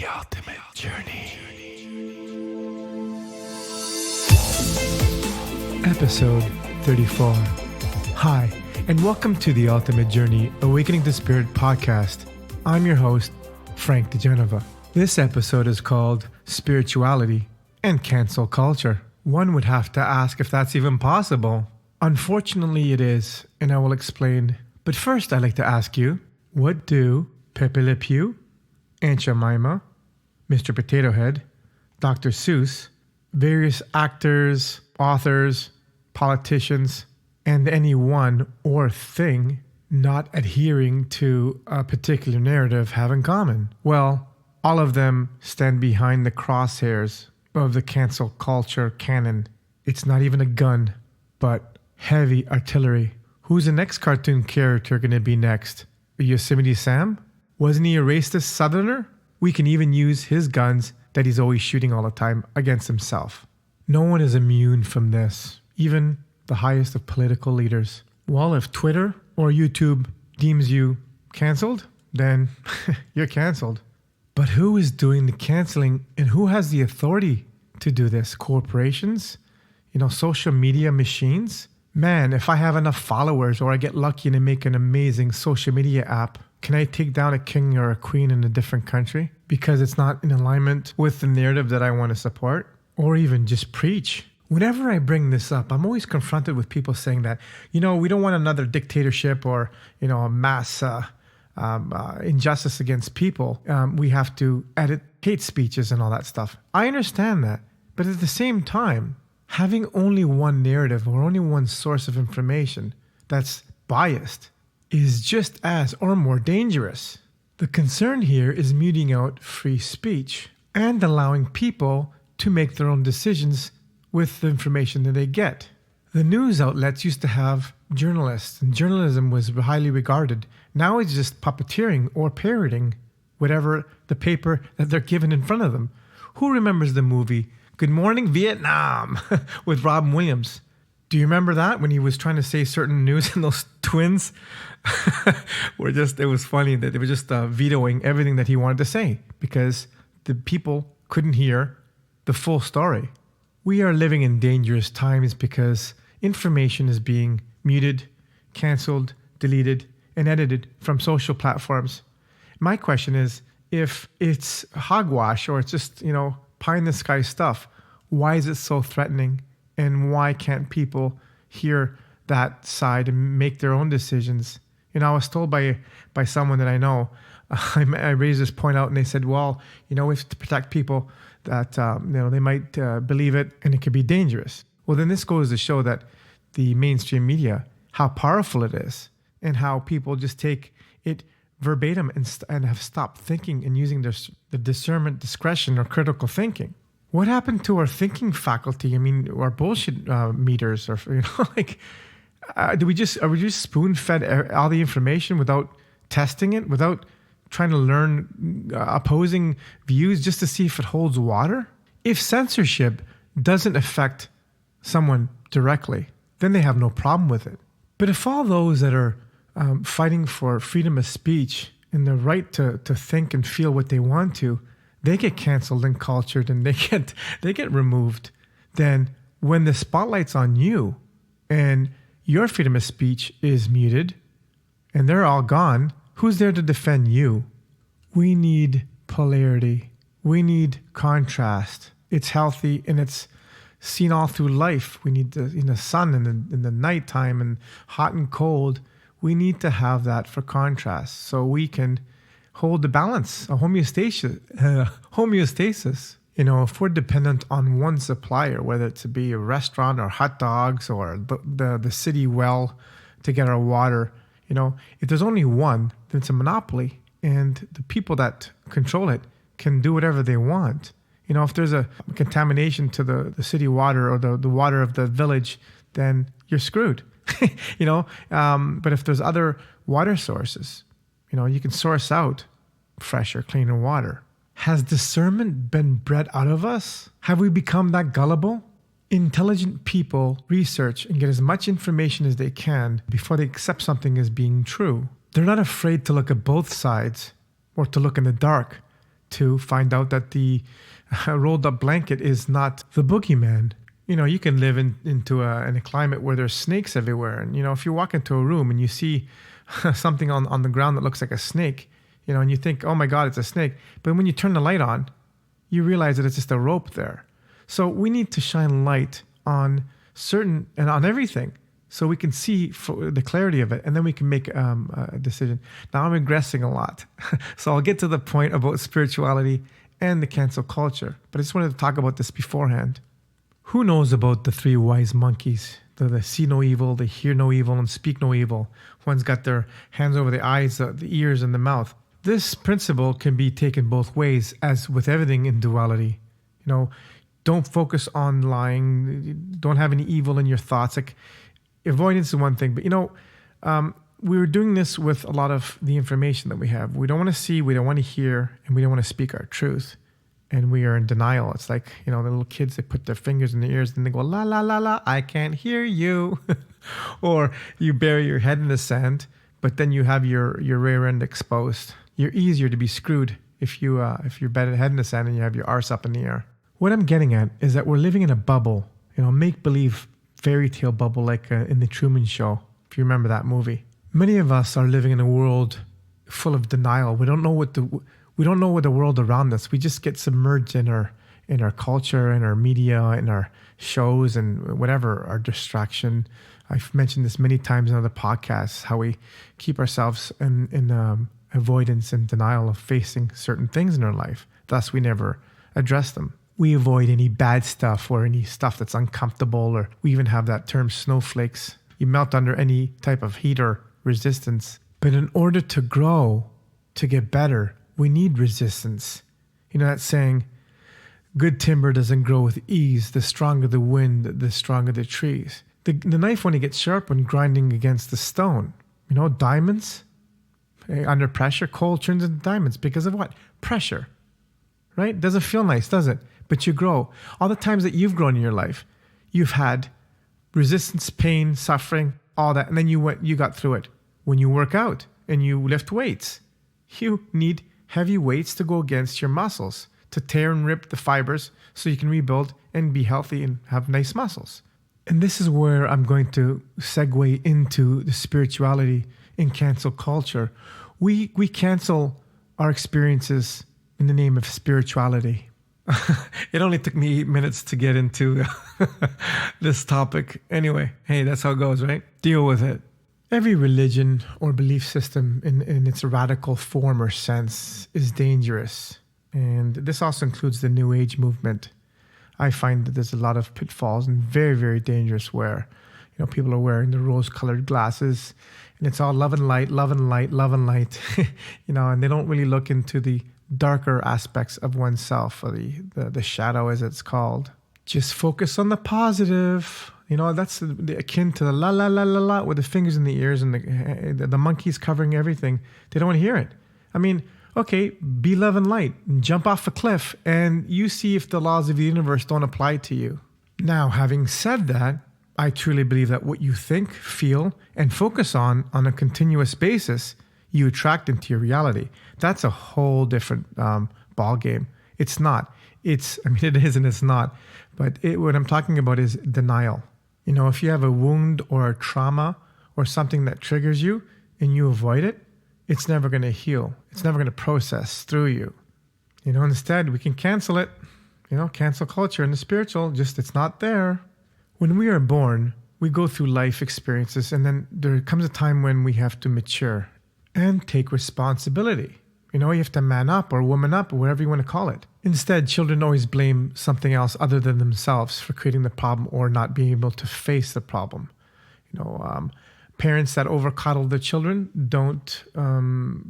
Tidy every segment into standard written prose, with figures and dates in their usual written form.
The ultimate journey. Episode 34. Hi, and welcome to the Ultimate Journey Awakening to Spirit podcast. I'm your host, Frank DeGenova. This episode is called Spirituality and Cancel Culture. One would have to ask if that's even possible. Unfortunately, it is, and I will explain. But first, I'd like to ask you, what do Pepe Le Pew, Aunt Jemima, Mr. Potato Head, Dr. Seuss, various actors, authors, politicians, and anyone or thing not adhering to a particular narrative have in common? Well, all of them stand behind the crosshairs of the cancel culture canon. It's not even a gun, but heavy artillery. Who's the next cartoon character going to be next? Yosemite Sam? Wasn't he a racist southerner? We can even use his guns that he's always shooting all the time against himself. No one is immune from this, even the highest of political leaders. Well, if Twitter or YouTube deems you canceled, then you're canceled. But who is doing the canceling and who has the authority to do this? Corporations? Social media machines? Man, if I have enough followers or I get lucky and I make an amazing social media app, can I take down a king or a queen in a different country because it's not in alignment with the narrative that I want to support? Or even just preach? Whenever I bring this up, I'm always confronted with people saying that, we don't want another dictatorship or, a mass injustice against people. We have to edit hate speeches and all that stuff. I understand that. But at the same time, having only one narrative or only one source of information that's biased is just as or more dangerous. The concern here is muting out free speech and allowing people to make their own decisions with the information that they get. The news outlets used to have journalists, and journalism was highly regarded. Now it's just puppeteering or parroting whatever the paper that they're given in front of them. Who remembers the movie Good Morning Vietnam with Robin Williams? Do you remember that when he was trying to say certain news and those twins it was funny that they were just vetoing everything that he wanted to say because the people couldn't hear the full story. We are living in dangerous times because information is being muted, canceled, deleted, and edited from social platforms. My question is, if it's hogwash or it's just, pie in the sky stuff, why is it so threatening? And why can't people hear that side and make their own decisions? I was told by someone that I know, I raised this point out and they said, well, we have to protect people that, they might believe it and it could be dangerous. Well, then this goes to show that the mainstream media, how powerful it is and how people just take it verbatim and have stopped thinking and using the discernment, discretion, or critical thinking. What happened to our thinking faculty? Our bullshit meters, or are we just spoon-fed all the information without testing it, without trying to learn opposing views just to see if it holds water? If censorship doesn't affect someone directly, then they have no problem with it. But if all those that are fighting for freedom of speech and the right to think and feel what they want to, they get canceled and cultured and they get removed, then when the spotlight's on you and your freedom of speech is muted and they're all gone, who's there to defend you? We need polarity. We need contrast. It's healthy and it's seen all through life. We need in the sun and in the nighttime and hot and cold. We need to have that for contrast so we can hold the balance, a homeostasis. If we're dependent on one supplier, whether it to be a restaurant or hot dogs or the city well to get our water, if there's only one, then it's a monopoly. And the people that control it can do whatever they want. If there's a contamination to the city water or the water of the village, then you're screwed. But if there's other water sources, you can source out fresher, cleaner water. Has discernment been bred out of us? Have we become that gullible? Intelligent people research and get as much information as they can before they accept something as being true. They're not afraid to look at both sides or to look in the dark to find out that the rolled up blanket is not the boogeyman. You can live in a climate where there's snakes everywhere. And, if you walk into a room and you see something on the ground that looks like a snake, and you think, oh my God, it's a snake. But when you turn the light on, you realize that it's just a rope there. So we need to shine light on on everything so we can see the clarity of it. And then we can make a decision. Now I'm regressing a lot. So I'll get to the point about spirituality and the cancel culture. But I just wanted to talk about this beforehand. Who knows about the 3 wise monkeys? They see no evil, they hear no evil, and speak no evil. One's got their hands over the eyes, the ears, and the mouth. This principle can be taken both ways, as with everything in duality. Don't focus on lying. Don't have any evil in your thoughts. Like, avoidance is one thing, but we were doing this with a lot of the information that we have. We don't want to see, we don't want to hear, and we don't want to speak our truth. And we are in denial. It's like, the little kids, they put their fingers in their ears and they go, la, la, la, la, I can't hear you. Or you bury your head in the sand, but then you have your rear end exposed. You're easier to be screwed if you bury your head in the sand and you have your arse up in the air. What I'm getting at is that we're living in a bubble, make-believe fairy tale bubble like in the Truman Show, if you remember that movie. Many of us are living in a world full of denial. We don't know what the world around us. We just get submerged in our culture, in our media, in our shows, and whatever our distraction. I've mentioned this many times in other podcasts, how we keep ourselves in avoidance and denial of facing certain things in our life. Thus, we never address them. We avoid any bad stuff or any stuff that's uncomfortable, or we even have that term snowflakes. You melt under any type of heat or resistance. But in order to grow, to get better, we need resistance. That saying, good timber doesn't grow with ease. The stronger the wind, the stronger the trees. The knife only gets sharp when grinding against the stone. Diamonds, under pressure, coal turns into diamonds. Because of what? Pressure, right? Doesn't feel nice, does it? But you grow. All the times that you've grown in your life, you've had resistance, pain, suffering, all that. And then you got through it. When you work out and you lift weights, you need heavy weights to go against your muscles, to tear and rip the fibers so you can rebuild and be healthy and have nice muscles. And this is where I'm going to segue into the spirituality in cancel culture. We cancel our experiences in the name of spirituality. It only took me 8 minutes to get into this topic. Anyway, hey, that's how it goes, right? Deal with it. Every religion or belief system in its radical form or sense is dangerous. And this also includes the New Age movement. I find that there's a lot of pitfalls and very, very dangerous where, people are wearing the rose-colored glasses and it's all love and light, love and light, love and light, and they don't really look into the darker aspects of oneself, or the shadow as it's called. Just focus on the positive. That's akin to the la la la la la with the fingers in the ears and the monkeys covering everything. They don't want to hear it. I mean, okay, be love and light and jump off a cliff and you see if the laws of the universe don't apply to you. Now, having said that, I truly believe that what you think, feel, and focus on a continuous basis, you attract into your reality. That's a whole different ball game. It's not. It is and it's not. But what I'm talking about is denial. If you have a wound or a trauma or something that triggers you and you avoid it, it's never going to heal. It's never going to process through you. Instead, we can cancel it. Cancel culture and the spiritual, just it's not there. When we are born, we go through life experiences, and then there comes a time when we have to mature and take responsibility. You have to man up or woman up or whatever you want to call it. Instead, children always blame something else other than themselves for creating the problem or not being able to face the problem. Parents that overcoddle their children don't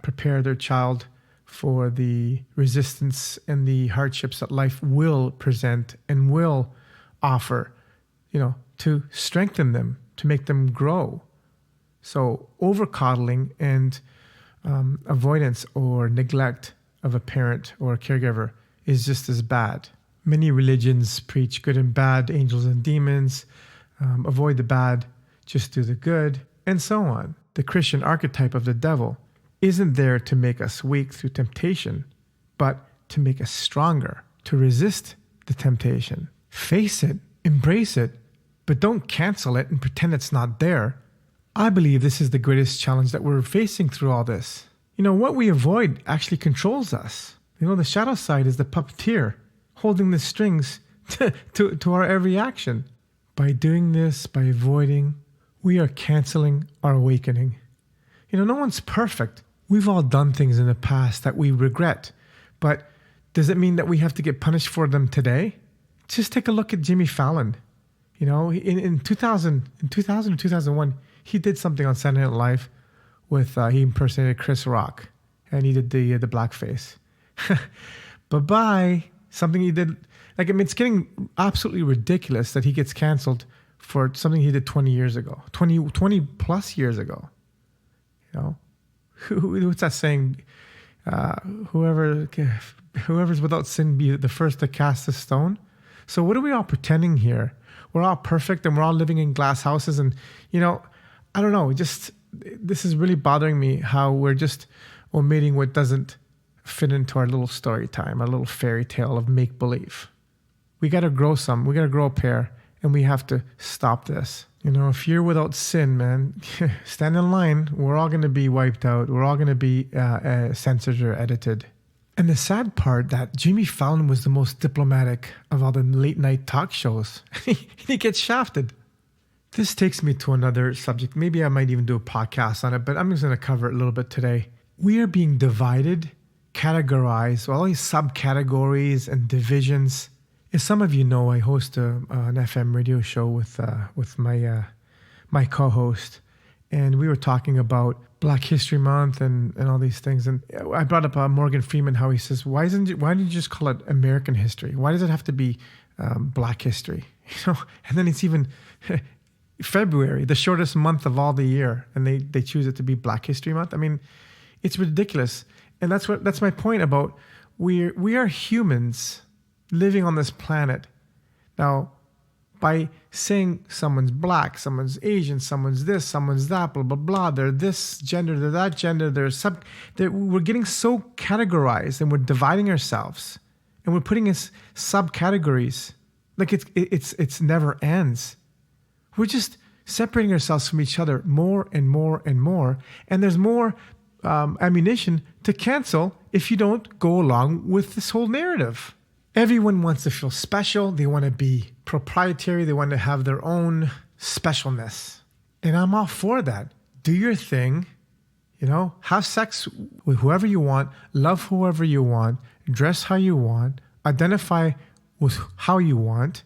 prepare their child for the resistance and the hardships that life will present and will offer, to strengthen them, to make them grow. So overcoddling and avoidance or neglect of a parent or a caregiver is just as bad. Many religions preach good and bad, angels and demons, avoid the bad, just do the good, and so on. The Christian archetype of the devil isn't there to make us weak through temptation, but to make us stronger, to resist the temptation. Face it, embrace it, but don't cancel it and pretend it's not there. I believe this is the greatest challenge that we're facing through all this. What we avoid actually controls us. The shadow side is the puppeteer holding the strings to our every action. By doing this, by avoiding, we are canceling our awakening. No one's perfect. We've all done things in the past that we regret, but does it mean that we have to get punished for them today? Just take a look at Jimmy Fallon. In 2000 or 2001, he did something on Saturday Night Live with, he impersonated Chris Rock, and he did the blackface. Bye-bye. Something he did, it's getting absolutely ridiculous that he gets canceled for something he did 20 years ago, 20 plus years ago. What's that saying? Whoever's without sin be the first to cast a stone. So what are we all pretending here? We're all perfect and we're all living in glass houses. And, I don't know, this is really bothering me how we're just omitting what doesn't fit into our little story time, our little fairy tale of make-believe. We got to grow a pair, and we have to stop this. If you're without sin, man, stand in line. We're all going to be wiped out. We're all going to be censored or edited. And the sad part that Jimmy Fallon was the most diplomatic of all the late night talk shows. He gets shafted. This takes me to another subject. Maybe I might even do a podcast on it, but I'm just going to cover it a little bit today. We are being divided, categorized, all these subcategories and divisions. As some of you know, I host an FM radio show with my co-host, and we were talking about Black History Month and all these things. And I brought up Morgan Freeman, how he says, why didn't you just call it American history? Why does it have to be Black history? And then it's even February, the shortest month of all the year, and they choose it to be Black History Month. I mean, it's ridiculous. And that's my point about we are humans living on this planet. Now, by saying someone's black, someone's Asian, someone's this, someone's that, blah, blah, blah, they're this gender, they're that gender, we're getting so categorized and we're dividing ourselves and we're putting in subcategories. Like it's never ends. We're just separating ourselves from each other more and more and more. And there's more ammunition to cancel if you don't go along with this whole narrative. Everyone wants to feel special. They want to be proprietary. They want to have their own specialness. And I'm all for that. Do your thing. Have sex with whoever you want. Love whoever you want. Dress how you want. Identify with how you want.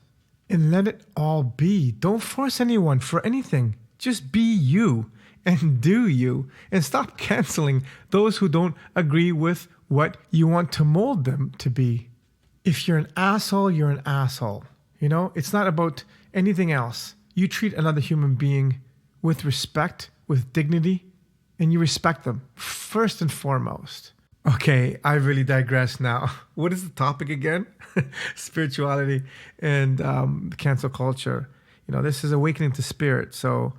And let it all be. Don't force anyone for anything. Just be you and do you. And stop canceling those who don't agree with what you want to mold them to be. If you're an asshole, you're an asshole. It's not about anything else. You treat another human being with respect, with dignity, and you respect them first and foremost. Okay, I really digress now. What is the topic again? Spirituality and cancel culture. This is awakening to spirit. So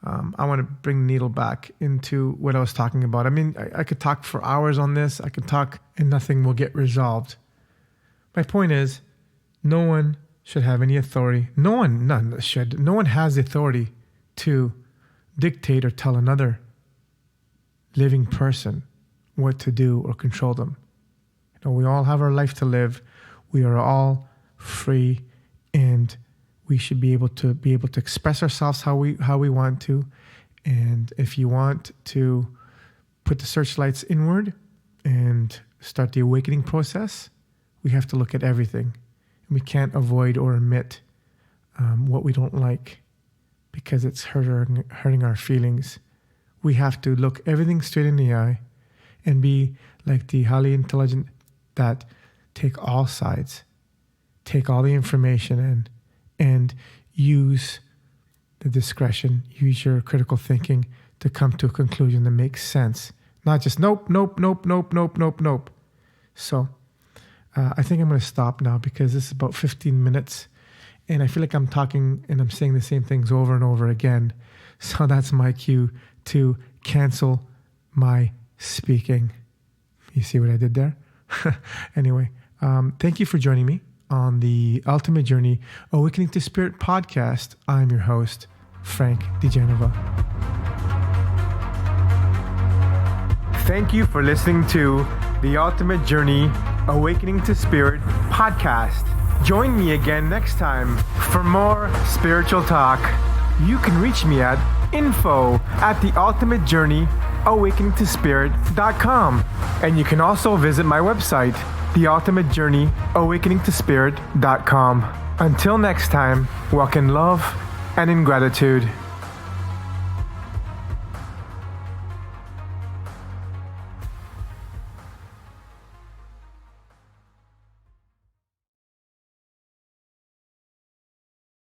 I want to bring the needle back into what I was talking about. I mean, I could talk for hours on this. I could talk and nothing will get resolved. My point is, no one should have any authority. No one has the authority to dictate or tell another living person what to do or control them. We all have our life to live. We are all free, and we should be able to express ourselves how we want to. And if you want to put the searchlights inward and start the awakening process, we have to look at everything. And we can't avoid or omit what we don't like because it's hurting our feelings. We have to look everything straight in the eye and be like the highly intelligent that take all sides, take all the information in, and use the discretion, use your critical thinking to come to a conclusion that makes sense. Not just nope. So I think I'm going to stop now because this is about 15 minutes and I feel like I'm talking and I'm saying the same things over and over again. So that's my cue to cancel my speaking. You see what I did there? Anyway, thank you for joining me on the Ultimate Journey Awakening to Spirit podcast. I'm your host, Frank DeGenova. Thank you for listening to the Ultimate Journey Awakening to Spirit podcast. Join me again next time for more spiritual talk. You can reach me at info@theultimatejourneyawakeningtospirit.com. And you can also visit my website, theultimatejourneyawakeningtospirit.com. Until next time, walk in love and in gratitude.